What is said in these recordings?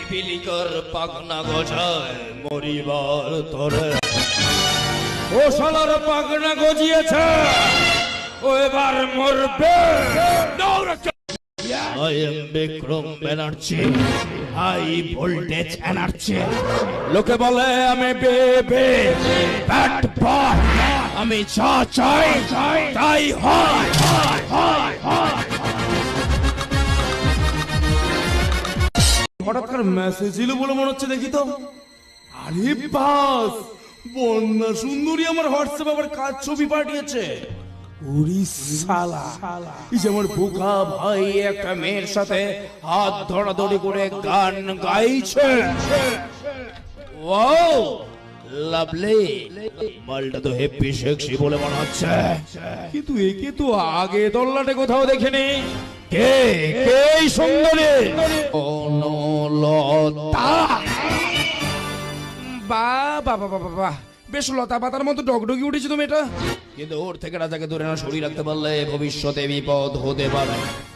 পিপিলিকার পাখনা গজায় মরিবার তরে। ও শালার পাখনা গজিয়েছে, ও এবার মরবে। I am Bikram Banerjee, high voltage energy. লোকে বলে আমি বেবে ব্যাট বয়, আমি যা চাই তাই হয়। হঠাৎ করে মেসেজ এলো বলে মনে হচ্ছে, দেখি তো। আরে বাস, বন্যা সুন্দরী আমার হোয়াটসঅ্যাপ আবার কাজ ছবি পাঠিয়েছে। ওরে শালা, এই যে আমার বোকা ভাই একটা মেয়ের সাথে হাত ধরাধরি করে গান গাইছে। ওয়াও, লাভলি, মালটা তো হেপি সেক্সি বলে মনে হচ্ছে, কিন্তু একে তো আগে দল্লাটে কোথাও দেখিনি। কে কে এই সুন্দরী? অনুলতা। বাহ বাহ বাহ বাহ বাহ, বেশ লতা পাতার মতো ডগডগি উঠেছে তুমি এটা। কিন্তু ওর থেকে রাজাকে দূরে না সরিয়ে রাখতে পারলে ভবিষ্যতে বিপদ হতে পারে।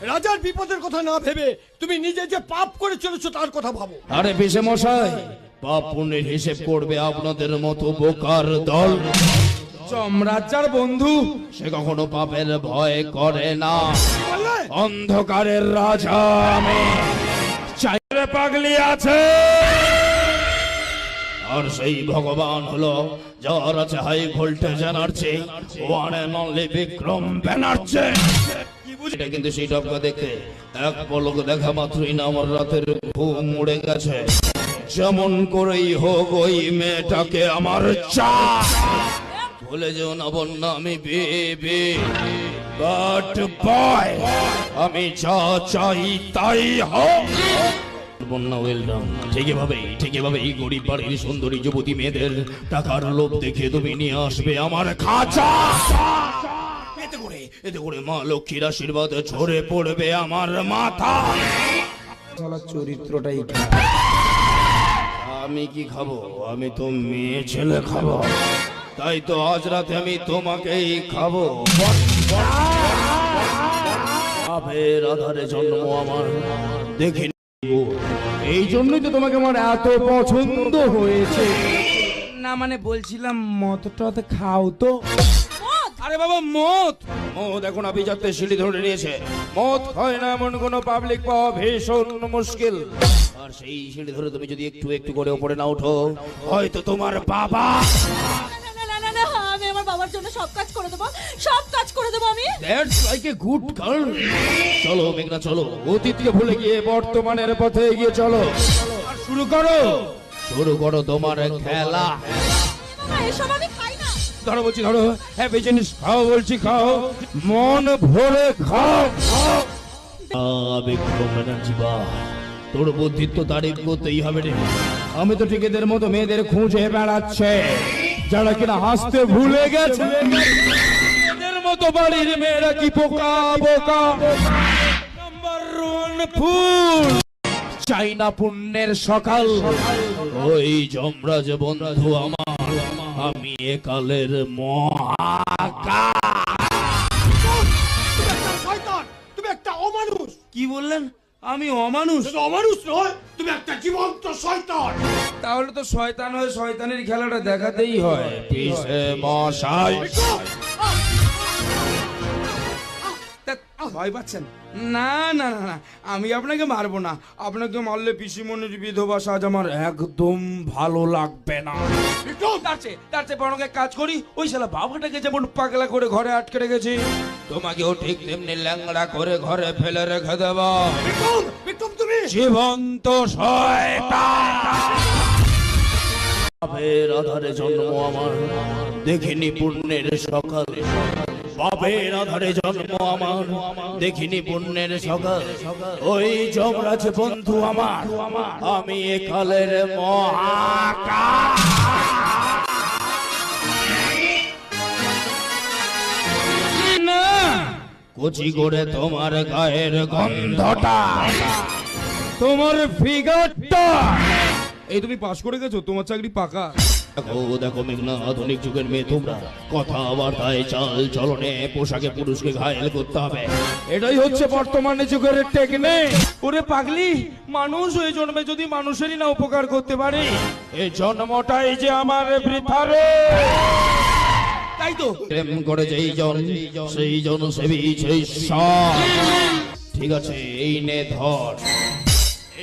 রাজার বিপদের কথা না ভেবে তুমি নিজে যে পাপ করে চলেছো তার কথা ভাবো। আরে পিসে মশাই, পাপ পুণ্যের হিসেব করবে আপনাদের মতো বোকার দল। যমরাজার বন্ধু সে কখনো পাপের ভয় করে না। অন্ধকারের রাজা আমি। চাইলে পাগলি আছে, আর সেই ভগবান হলো যার আছে high voltage energy, one and only Bikram Banerjee. এটা কিন্তু সেই টপকা দেখতে এক পলক দেখা মাত্রই না আমার রাতের ঘুম উড়ে গেছে। যেমন করেই হোক ওই মেয়েটাকে আমার চাই। বলে যেও না বন্যা, আমি বেবি বাট বয়, আমি যা চাই তাই হোক। বন্যা ওয়েলডাম। ঠিকই ভাবে এই গরিব বাড়ির সুন্দরী যুবতী মেয়েদের টাকার লোভ দেখে তুমি নিয়ে আসবে আমার খাঁচা। এতে করে মা লক্ষ্মীর আশীর্বাদ ঝরে পড়বে আমার মাথা। চরিত্রটাই আমি কি খাবো? আমি তো মেয়ে ছেলে খাবো, তাই তো আজ রাতে আমি তোমাকেই খাবো। পাপের আধারে জন্ম আমার, দেখি এই জন্যই তো তোমাকে আমার এত পছন্দ হয়েছে। না মানে বলছিলাম মদ টদ খাও তো। আরে বাবা, মদ এখন আভিজাত্যে সিঁড়ি ধরে নিয়েছে। মদ হয় না এমন কোন পাবলিক পাওয়া ভীষণ মুশকিল। আর সেই সিঁড়ি ধরে তুমি যদি একটু একটু করে উপরে না ওঠো, হয়তো তোমার বাবা। আমি আমার বাবার জন্য সব কাজ করে দেবো আমি। That's like a good girl. চলো মেঘনা, চলো অতীতকে ভুলে গিয়ে বর্তমানের পথে এগিয়ে চলো। আর শুরু করো তোমার খেলা। এসব আমি খাই না। ধরো বলছি, ধরো। হ্যাপি জিনিস খাও বলছি, খাও মন ভরে খাও। বিক্রম ব্যানার্জি, বাহ, তোর বুদ্ধির তো তারিফ করতেই হবে রে। আমি তো ঠিক এদের মতো মেয়েদের খুঁজে বেড়াচ্ছে যারা কিনা হাসতে ভুলে গেছে। এদের মতো বাড়ির মেয়েরা কি বোকা বোকা। নাম্বার ওয়ান ফুল। চাই না পুণ্যের সকাল। ওই যমরাজ বন্ধু আমার, আমি একালের শয়তান, তুমি একটা অমানুষ। কি বললেন? আমি অমানুষ? অমানুষ নয়, তুমি একটা জীবন্ত শয়তান। তাহলে তো শয়তান হয়ে শয়তানের খেলাটা দেখাতেই হয়। পিছে মশাই, ভয় পাচ্ছেন? না না না না, আমি আপনাকে মারবো না। আপনাকে মারলে পিসিমণির বিধবা সাজ আমার একদম ভালো লাগবে না। তার চেয়ে বরং এক কাজ করি, ওই শালা বাবাটাকে যেমন পাগলা করে ঘরে আটকে রেখেছি, তোমাকেও ঠিক তেমনি ল্যাংড়া করে ঘরে ফেলে রেখে দেব। তুমি জীবন্ত শয়তান। পাপের আধারে জন্ম আমার, দেখিনি পুণ্যের সকাল। পাপের আধারে জন্ম আমার, দেখিনি পুণ্যের সকাল। ওই যমরাজ বন্ধু আমার, আমি একালের মহাকাল। না, কচি করে তোমার গায়ের গন্ধটা, তোমার ফিগারটা। এই তুমি পাস করে গেছো, তোমার চাকরি পাকা। দেখো দেখো মেঘনা, আধুনিক যুগের মেয়ে তোমরা, কথাবার্তায় চাল চলনে পোশাকে পুরুষকে ঘায়েল করতে হবে। এটাই হচ্ছে বর্তমানে যুগের টেকনিক। ওরে পাগলি, মানুষ হয়ে জন্মে যদি মানুষেরই না উপকার করতে পারে, এই জন্মটাই যে আমার বৃথা রে। তাই তো প্রেম করে যেই জন, সেই জন সেবী সেই সব। ঠিক আছে, এই নে ধর,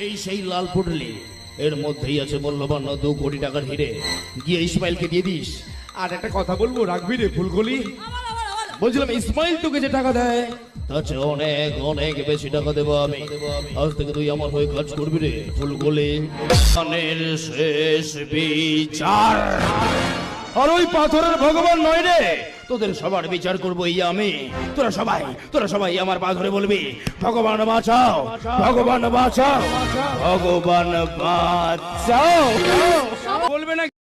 এই সেই লাল পুটলি, এর মধ্যেই আছে মূল্যবান 2 কোটি টাকার হিরে। গিয়ে ইসমাইলকে দিয়ে দিস। আর একটা কথা বলবো, রাখবি রে ফুলকলি? বলছিলাম ইসমাইল তোকে যে টাকা দেয় তার চেয়ে অনেক অনেক বেশি টাকা দেবো আমি। আজ থেকে তুই আমার হয়ে কাজ করবি রে ফুলকলি। গানের শেষ বিচার আর ওই পাথরের ভগবান নয় রে, তোদের সবার বিচার করবো এই আমি। তোরা সবাই আমার পা ধরে বলবি, ভগবান বাঁচাও, ভগবান বাঁচাও, ভগবান বাঁচাও। বলবে না